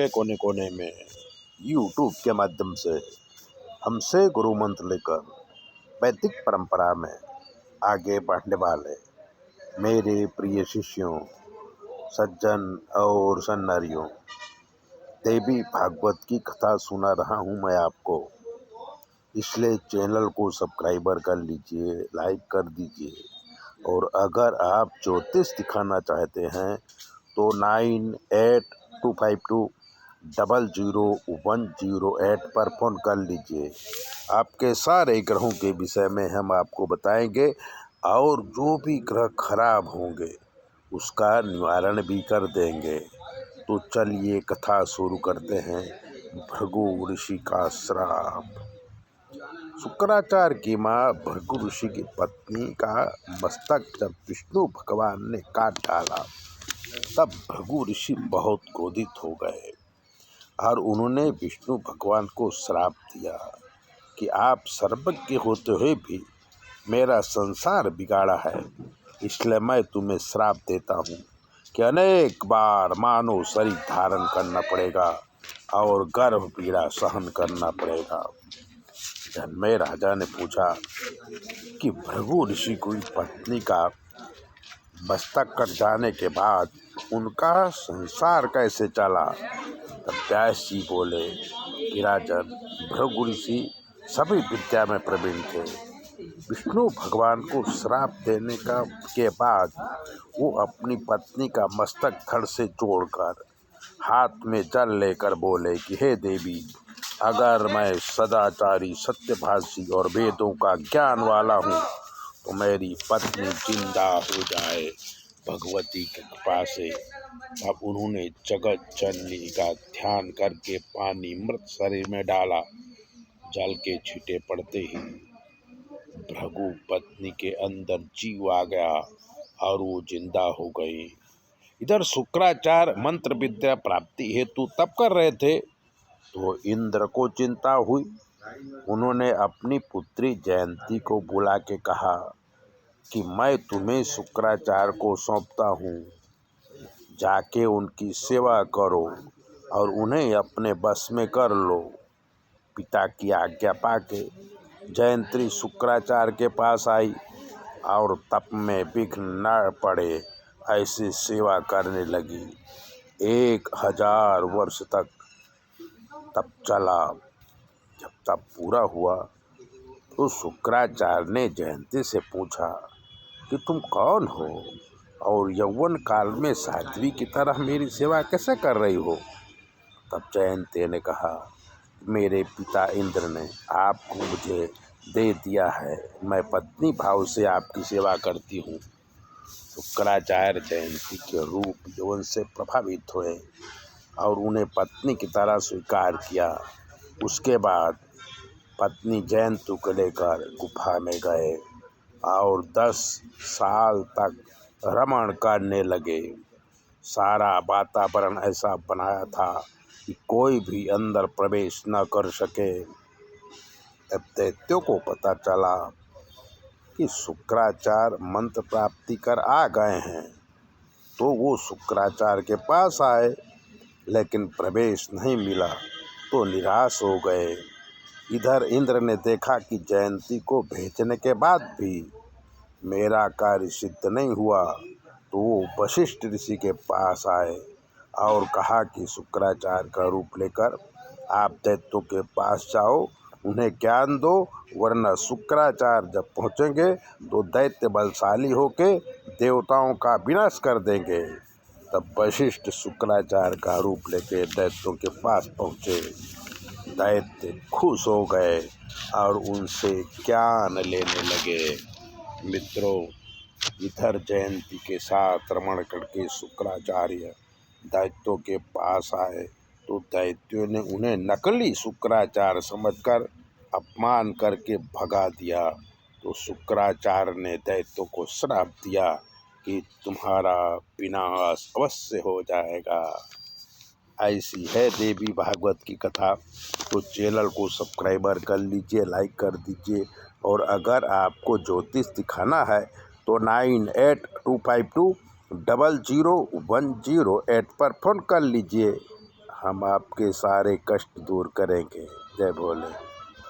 के कोने कोने में यूट्यूब के माध्यम से हमसे गुरु मंत्र लेकर वैदिक परंपरा में आगे बढ़ने वाले मेरे प्रिय शिष्यों, सज्जन और सन्नारियों, देवी भागवत की कथा सुना रहा हूँ मैं आपको। इसलिए चैनल को सब्सक्राइबर कर लीजिए, लाइक कर दीजिए। और अगर आप ज्योतिष दिखाना चाहते हैं तो 9825200108 पर फ़ोन कर लीजिए। आपके सारे ग्रहों के विषय में हम आपको बताएंगे और जो भी ग्रह खराब होंगे उसका निवारण भी कर देंगे। तो चलिए कथा शुरू करते हैं। भृगु ऋषि का श्राप। शुक्राचार्य की माँ भृगु ऋषि की पत्नी का मस्तक जब विष्णु भगवान ने काट डाला तब भृगु ऋषि बहुत क्रोधित हो गए और उन्होंने विष्णु भगवान को श्राप दिया कि आप सर्वज्ञ होते हुए भी मेरा संसार बिगाड़ा है, इसलिए मैं तुम्हें श्राप देता हूँ कि अनेक बार मानव शरीर धारण करना पड़ेगा और गर्भ पीड़ा सहन करना पड़ेगा। जन्मे राजा ने पूछा कि भृगु ऋषि की पत्नी का मस्तक कट जाने के बाद उनका संसार कैसे चला। तब व्यास जी बोले कि राजन, भृगु ऋषि सभी विद्या में प्रवीण थे। विष्णु भगवान को श्राप देने के बाद वो अपनी पत्नी का मस्तक धड़ से जोड़कर हाथ में जल लेकर बोले कि हे देवी, अगर मैं सदाचारी, सत्यभाषी और वेदों का ज्ञान वाला हूँ तो मेरी पत्नी जिंदा हो जाए भगवती की कृपा से। अब उन्होंने जगत जननी का ध्यान करके पानी मृत शरीर में डाला। जल के छींटे पड़ते ही भृगु पत्नी के अंदर जीव आ गया और वो जिंदा हो गई। इधर शुक्राचार्य मंत्र विद्या प्राप्ति हेतु तप कर रहे थे तो इंद्र को चिंता हुई। उन्होंने अपनी पुत्री जयंती को बुला के कहा कि मैं तुम्हें शुक्राचार्य को सौंपता हूँ, जाके उनकी सेवा करो और उन्हें अपने बस में कर लो। पिता की आज्ञा पाके जयंती शुक्राचार्य के पास आई और तप में विघ्न न पड़े ऐसी सेवा करने लगी। 1000 वर्ष तक तप चला। जब तप पूरा हुआ तो शुक्राचार्य ने जयंती से पूछा कि तुम कौन हो और यौवन काल में साध्वी की तरह मेरी सेवा कैसे कर रही हो। तब जयंती ने कहा, मेरे पिता इंद्र ने आपको मुझे दे दिया है, मैं पत्नी भाव से आपकी सेवा करती हूँ। शुक्राचार्य जयंती के रूप यौवन से प्रभावित हुए और उन्हें पत्नी की तरह स्वीकार किया। उसके बाद पत्नी जयंती को लेकर गुफा में गए और 10 साल तक रमण करने लगे। सारा वातावरण ऐसा बनाया था कि कोई भी अंदर प्रवेश न कर सके। अब दैत्यों को पता चला कि शुक्राचार्य मंत्र प्राप्ति कर आ गए हैं तो वो शुक्राचार्य के पास आए, लेकिन प्रवेश नहीं मिला तो निराश हो गए। इधर इंद्र ने देखा कि जयंती को भेजने के बाद भी मेरा कार्य सिद्ध नहीं हुआ तो वो वशिष्ठ ऋषि के पास आए और कहा कि शुक्राचार्य का रूप लेकर आप दैत्यों के पास जाओ, उन्हें ज्ञान दो, वरना शुक्राचार्य जब पहुँचेंगे तो दैत्य बलशाली होके देवताओं का विनाश कर देंगे। तब वशिष्ठ शुक्राचार्य का रूप लेके दैत्यों के पास पहुँचे। दैत्य खुश हो गए और उनसे ज्ञान लेने लगे। मित्रों, इधर जयंती के साथ रमण करके शुक्राचार्य दैत्यों के पास आए तो दैत्यों ने उन्हें नकली शुक्राचार्य समझकर अपमान करके भगा दिया। तो शुक्राचार्य ने दैत्यों को श्राप दिया कि तुम्हारा विनाश अवश्य हो जाएगा। ऐसी है देवी भागवत की कथा। तो चैनल को सब्सक्राइबर कर लीजिए, लाइक कर दीजिए। और अगर आपको ज्योतिष दिखाना है तो 9825200108 पर फ़ोन कर लीजिए। हम आपके सारे कष्ट दूर करेंगे। जय भोले।